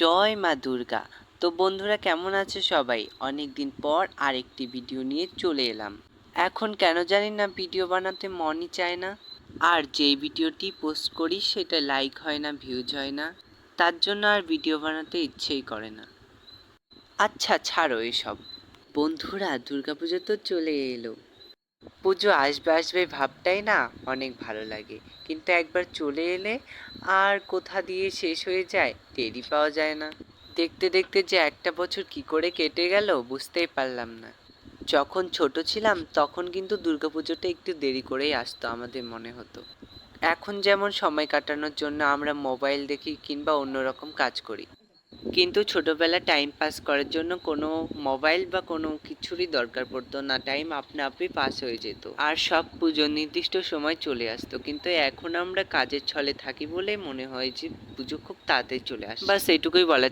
জয় মা দুর্গা। তো বন্ধুরা কেমন আছে সবাই? অনেক দিন পর আরেকটি ভিডিও নিয়ে চলে এলাম। এখন কেন জানি না ভিডিও বানাতে মনই চায় না। আর যেই ভিডিওটি পোস্ট করি সেটা লাইক হয় না, ভিউজ হয় না, তার জন্য আর ভিডিও বানাতে ইচ্ছেই করে না। আচ্ছা ছাড়ো এসব। বন্ধুরা দুর্গাপুজো তো চলে এলো। পুজো আসবে আসবে ভাবটাই না অনেক ভালো লাগে, কিন্তু একবার চলে এলে আর কোথা দিয়ে শেষ হয়ে যায় টেরই পাওয়া যায় না। দেখতে দেখতে যে একটা বছর কি করে কেটে গেল বুঝতেই পারলাম না। যখন ছোট ছিলাম তখন কিন্তু দুর্গাপুজোটা একটু দেরি করেই আসতো আমাদের মনে হতো। এখন যেমন সময় কাটানোর জন্য আমরা মোবাইল দেখি কিংবা অন্যরকম কাজ করি, কিন্তু ছোটবেলায় টাইম পাস করার জন্য কোনো মোবাইল বা কোনো কিছুরই দরকার পড়তো না, টাইম আপনা আপনি পাস হয়ে যেত আর সব পুজোর নির্দিষ্ট সময় চলে আসতো। কিন্তু এখন আমরা কাজের ছলে থাকি বলে মনে হয় যে পুজো খুব তাড়াতাড়ি চলে আসে। বাস এইটুকুই বলার